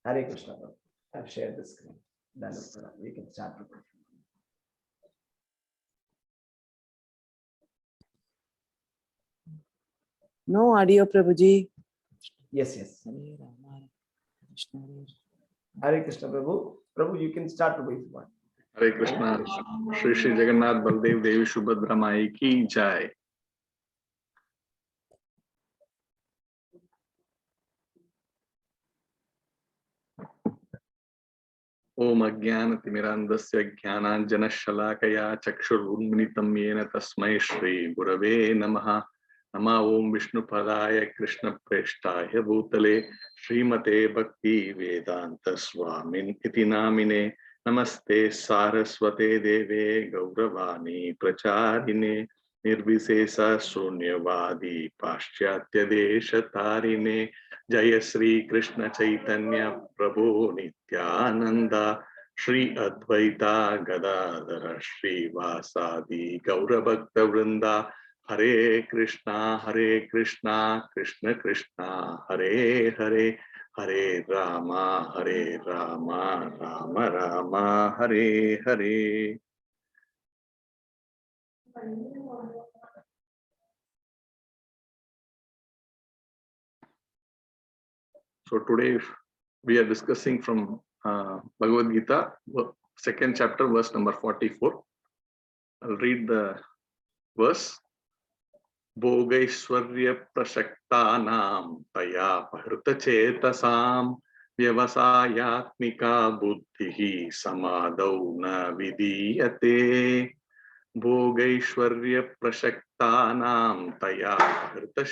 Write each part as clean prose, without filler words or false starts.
Hare Krishna. I've shared the screen. Then we can start. No audio, Prabhuji. Yes. Hare Krishna, Prabhu. Prabhu, you can start with one. Hare Krishna. Shri Shri Jagannath Baldev Devi Subhadra Mai ki jai. Om Ajnanatimirandasya Jnananjanashalakaya Chakshurunmilitam Yena Tasmai Shri Gurave Namaha. Nama Om Vishnupadaya Krishna Preshtaya Bhutale Srimate Bhakti Vedanta Swamin Iti Namine. Namaste Saraswate Deve Gauravani Pracharine Nirvisesa Sunyavadi Paschatya Deshatarine Jaya Sri Krishna Chaitanya Prabhu Nityananda Shri Advaita Gadadhara Shri Vasadi Gaurabhakta Vrinda Hare Krishna Krishna Krishna Hare Hare Hare Rama Rama Rama Hare Hare. So today we are discussing from Bhagavad Gita, second chapter, verse number 44. I'll read the verse. Bhogaishwarya prashaktanam taya pahrita chetasam vyavasayatmika buddhihi samadau na vidiyate. Bhogaishwarya prashaktanam taya pahrita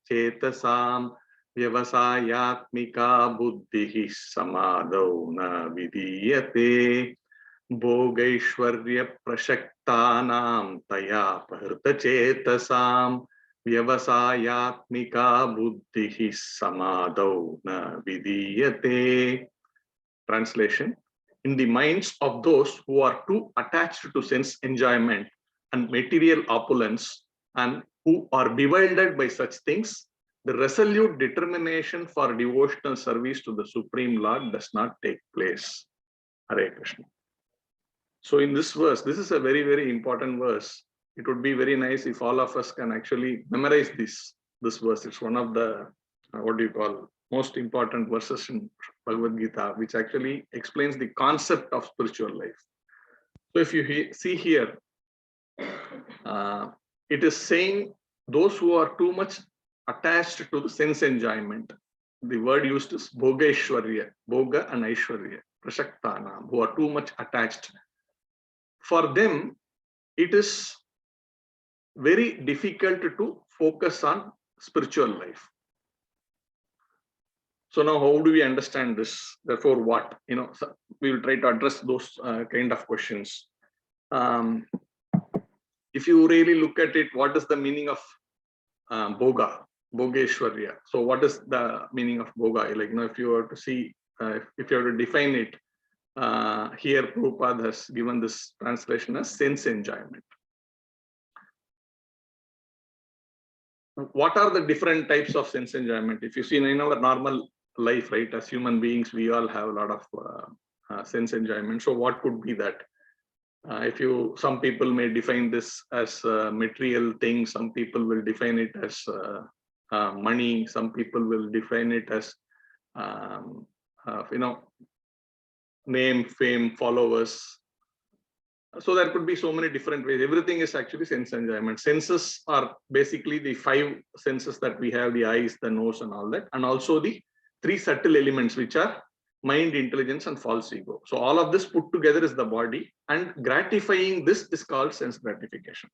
chetasam vyavasayatmika buddhihi samadau na vidiyate. Bhogaishwarya prashaktanam taya pahrita chetasam vyavasayatmika buddhihi samadau na vidiyate. Translation: in the minds of those who are too attached to sense enjoyment and material opulence and who are bewildered by such things, the resolute determination for devotional service to the Supreme Lord does not take place. Hare Krishna. So in this verse, this is a very, very important verse. It would be very nice if all of us can actually memorize this verse. It's one of the, most important verses in Bhagavad Gita, which actually explains the concept of spiritual life. So if you see here, it is saying those who are too much attached to the sense enjoyment. The word used is Bhogaishwarya, Bhoga and Aishwarya, Prashaktana, who are too much attached. For them, it is very difficult to focus on spiritual life. So now how do we understand this? Therefore, what? So we will try to address those kind of questions. If you really look at it, what is the meaning of Bhoga, Bhogeshwarya? So what is the meaning of Bhoga? If you were to see, if you were to define it, here Prabhupada has given this translation as sense enjoyment. What are the different types of sense enjoyment? If you see in our normal life, right, as human beings, we all have a lot of sense enjoyment. So what could be that? Some people may define this as material things. Some people will define it as money. Some people will define it as name, fame, followers. So there could be so many different ways. Everything is actually sense enjoyment. Senses are basically the 5 senses that we have: the eyes, the nose, and all that, and also the 3 subtle elements, which are mind, intelligence, and false ego. So all of this put together is the body, and gratifying this is called sense gratification.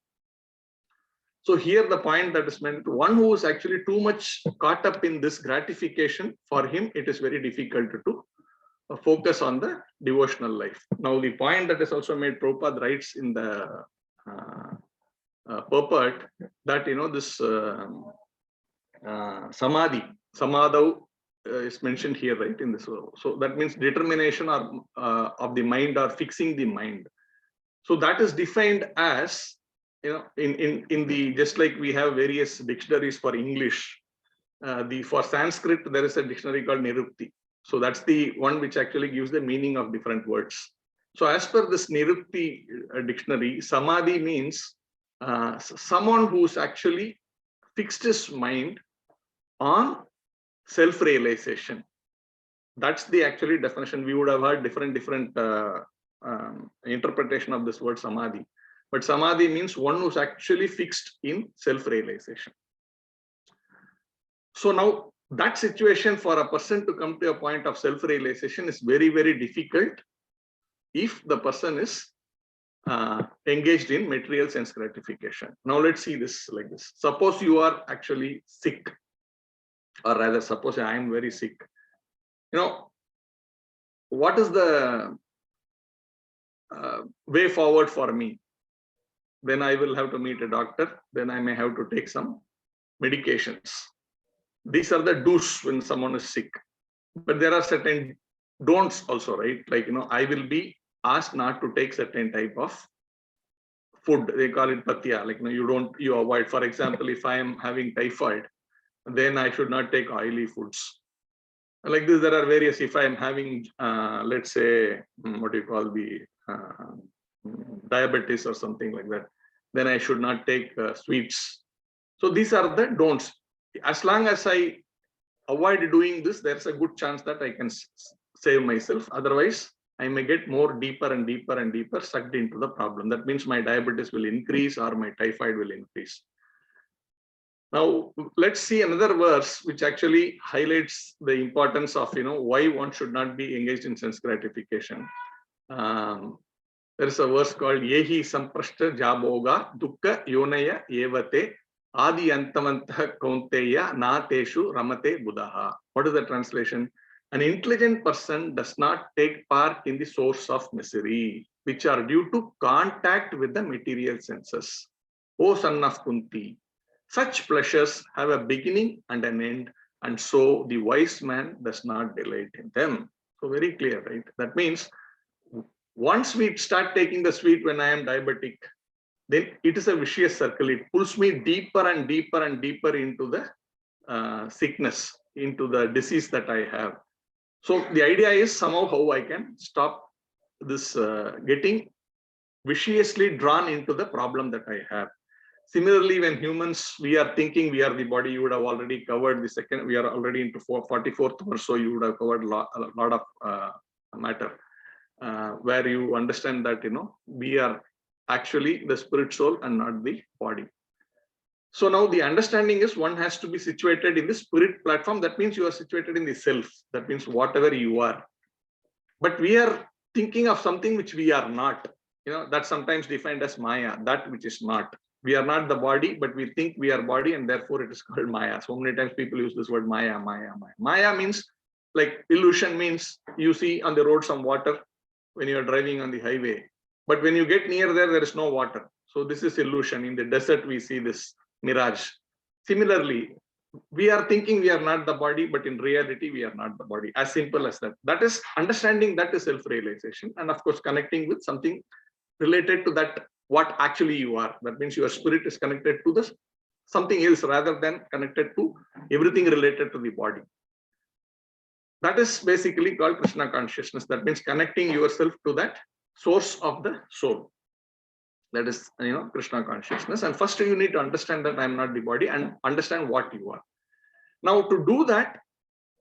So here the point that is meant, one who is actually too much caught up in this gratification, for him it is very difficult to focus on the devotional life. Now the point that is also made, Prabhupada writes in the purport that this samadau is mentioned here, right, in this. So that means determination of the mind, or fixing the mind. So that is defined as, in the, just like we have various dictionaries for English, for Sanskrit there is a dictionary called Nirukti. So that's the one which actually gives the meaning of different words. So as per this Nirutti dictionary, samadhi means someone who's actually fixed his mind on self-realization. That's the actually definition. We would have heard different interpretation of this word samadhi. But samadhi means one who's actually fixed in self-realization. So now that situation for a person to come to a point of self-realization is very, very difficult if the person is engaged in material sense gratification. Now let's see this like this. Suppose you are actually sick, or rather suppose I am very sick. You know, what is the way forward for me? Then I will have to meet a doctor. Then I may have to take some medications. These are the do's when someone is sick. But there are certain don'ts also, right? Like, you know, I will be asked not to take certain type of food. They call it patya. Like, you know, you avoid. For example, if I am having typhoid, then I should not take oily foods. Like this, there are various. If I am having, let's say, what do you call the diabetes or something like that, then I should not take sweets. So these are the don'ts. As long as I avoid doing this, there's a good chance that I can save myself. Otherwise, I may get more deeper and deeper and deeper sucked into the problem. That means my diabetes will increase or my typhoid will increase. Now, let's see another verse which actually highlights the importance of, you know, why one should not be engaged in sense gratification. There is a verse called Yehi Samprashta Jaboga Dukka Yonaya Evate Adi Antamantah Kaunteya Na Teshu Ramate Buddha. What is the translation? An intelligent person does not take part in the source of misery, which are due to contact with the material senses. O son of Kunti, such pleasures have a beginning and an end, and so the wise man does not delight in them. So very clear, right? That means once we start taking the sweet when I am diabetic, then it is a vicious circle. It pulls me deeper and deeper and deeper into the sickness, into the disease that I have. So the idea is somehow how I can stop this getting viciously drawn into the problem that I have. Similarly, when humans, we are thinking we are the body, you would have already covered the second, we are already into 44th verse, so you would have covered a lot of matter, where you understand that, you know, we are actually the spirit soul and not the body. So now the understanding is one has to be situated in the spirit platform. That means you are situated in the self. That means whatever you are. But we are thinking of something which we are not. You know, that's sometimes defined as Maya, that which is not. We are not the body, but we think we are body, and therefore it is called Maya. So many times people use this word Maya, Maya, Maya. Maya means, like, illusion means you see on the road some water when you are driving on the highway. But when you get near there is no water. So this is illusion. In the desert, we see this mirage. Similarly, we are thinking we are not the body, but in reality, we are not the body. As simple as that. That is understanding, that is self-realization. And of course, connecting with something related to that, what actually you are. That means your spirit is connected to this something else rather than connected to everything related to the body. That is basically called Krishna consciousness. That means connecting yourself to that source of the soul. That is, you know, Krishna consciousness. And first you need to understand that I am not the body and understand what you are. Now to do that,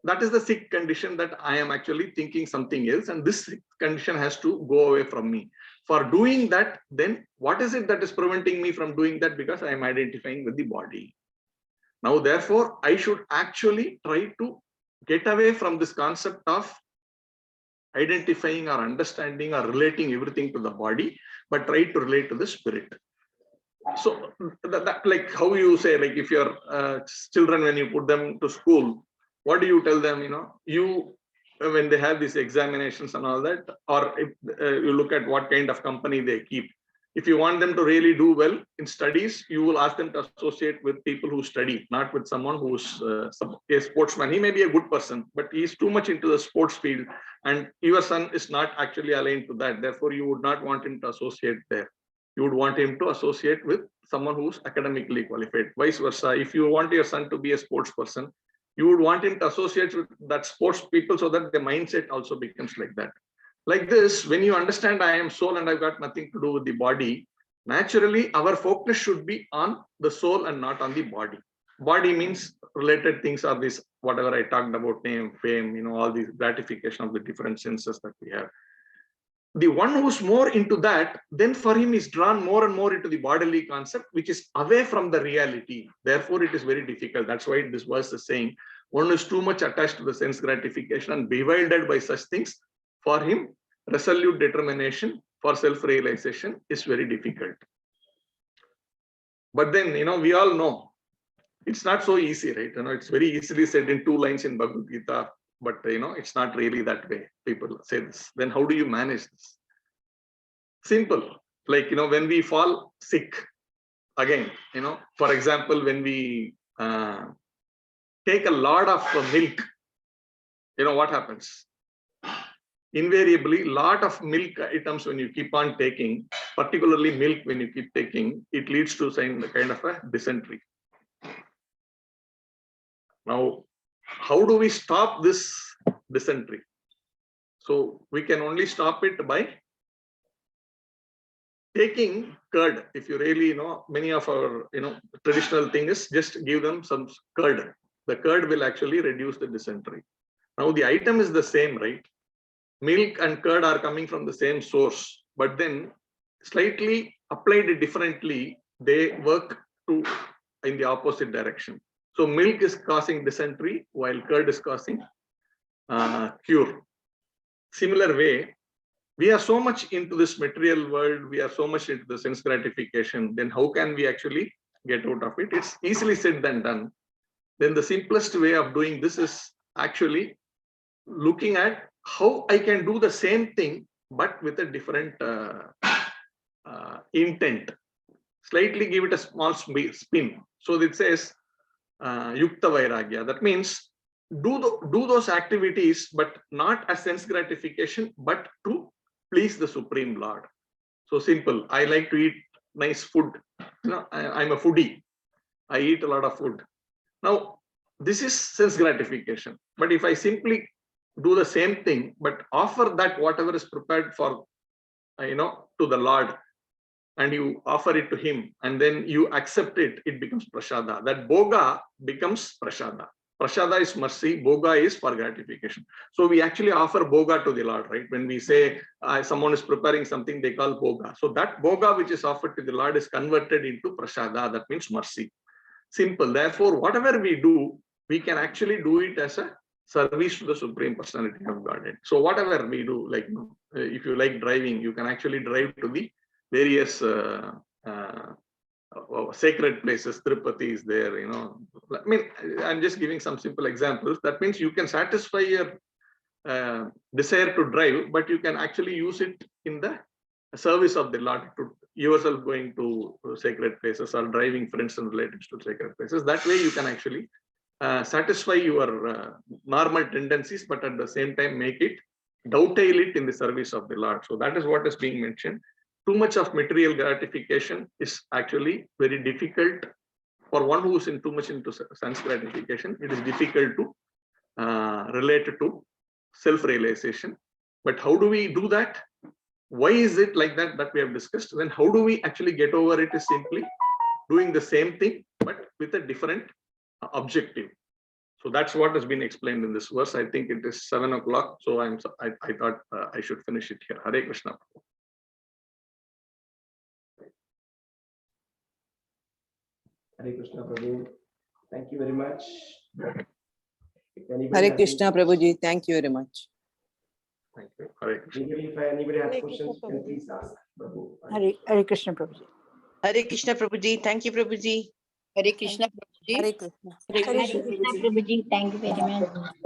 that is the sick condition, that I am actually thinking something else, and this condition has to go away from me. For doing that, then what is it that is preventing me from doing that? Because I am identifying with the body. Now, therefore, I should actually try to get away from this concept of identifying or understanding or relating everything to the body, but try to relate to the spirit. So that like how you say, like if your children, when you put them to school, what do you tell them? You know, you when they have these examinations and all that, or if you look at what kind of company they keep. If you want them to really do well in studies, you will ask them to associate with people who study, not with someone who's a sportsman. He may be a good person, but he's too much into the sports field, and your son is not actually aligned to that. Therefore, you would not want him to associate there. You would want him to associate with someone who's academically qualified. Vice versa, if you want your son to be a sports person, You would want him to associate with that sports people so that the mindset also becomes like that. Like this, when you understand I am soul and I've got nothing to do with the body, naturally our focus should be on the soul and not on the body. Body means related things are this, whatever I talked about, name, fame, all these gratification of the different senses that we have. The one who's more into that, then for him is drawn more and more into the bodily concept, which is away from the reality. Therefore, it is very difficult. That's why this verse is saying, one is too much attached to the sense gratification and bewildered by such things. For him, resolute determination for self-realization is very difficult. But then, we all know it's not so easy, right? It's very easily said in 2 lines in Bhagavad Gita, but it's not really that way. People say this. Then how do you manage this? Simple. Like, when we fall sick, again, for example, when we take a lot of milk, what happens? Invariably, lot of milk items when you keep on taking, particularly milk when you keep taking, it leads to kind of a dysentery. Now, how do we stop this dysentery? So we can only stop it by taking curd. If you really many of our traditional thing is just give them some curd. The curd will actually reduce the dysentery. Now the item is the same, right? Milk and curd are coming from the same source, but then slightly applied differently, they work in the opposite direction. So milk is causing dysentery while curd is causing cure. Similar way, we are so much into this material world, we are so much into the sense gratification, then how can we actually get out of it? It's easily said than done. Then the simplest way of doing this is actually looking at how I can do the same thing, but with a different intent. Slightly give it a small spin. So it says, Yukta Vairagya. That means do those activities, but not as sense gratification, but to please the Supreme Lord. So simple. I like to eat nice food. I'm a foodie. I eat a lot of food. Now, this is sense gratification. But if I simply do the same thing, but offer that whatever is prepared for, to the Lord, and you offer it to him, and then you accept it, it becomes prasada. That bhoga becomes prasada. Prasada is mercy, bhoga is for gratification. So we actually offer bhoga to the Lord, right? When we say someone is preparing something, they call bhoga. So that bhoga which is offered to the Lord is converted into prasada. That means mercy. Simple. Therefore, whatever we do, we can actually do it as a service to the Supreme Personality of Godhead. So whatever we do, like if you like driving, you can actually drive to the various sacred places. Tirupati is there, I mean, I'm just giving some simple examples. That means you can satisfy your desire to drive, but you can actually use it in the service of the Lord, to yourself going to sacred places or driving friends and relatives to sacred places. That way you can actually satisfy your normal tendencies, but at the same time make it, dovetail it in the service of the Lord. So that is what is being mentioned. Too much of material gratification is actually very difficult for one who is too much into sense gratification. It is difficult to relate to self-realization. But how do we do that? Why is it like that? That we have discussed. Then how do we actually get over it? Is simply doing the same thing, but with a different objective. So that's what has been explained in this verse. I think it is 7 o'clock. So I thought I should finish it here. Hare Krishna. Hare Krishna, Prabhu. Thank you very much. Hare Krishna, Prabhuji. Thank you very much. Thank you. Hare Krishna. If anybody has questions, you can please ask Prabhu. Hare Krishna, Prabhuji. Hare Krishna, Prabhuji. Thank you, Prabhuji. Hare Krishna, Prabhuji. Hare Krishna. Hare Krishna, Prabhuji. Thank you very much.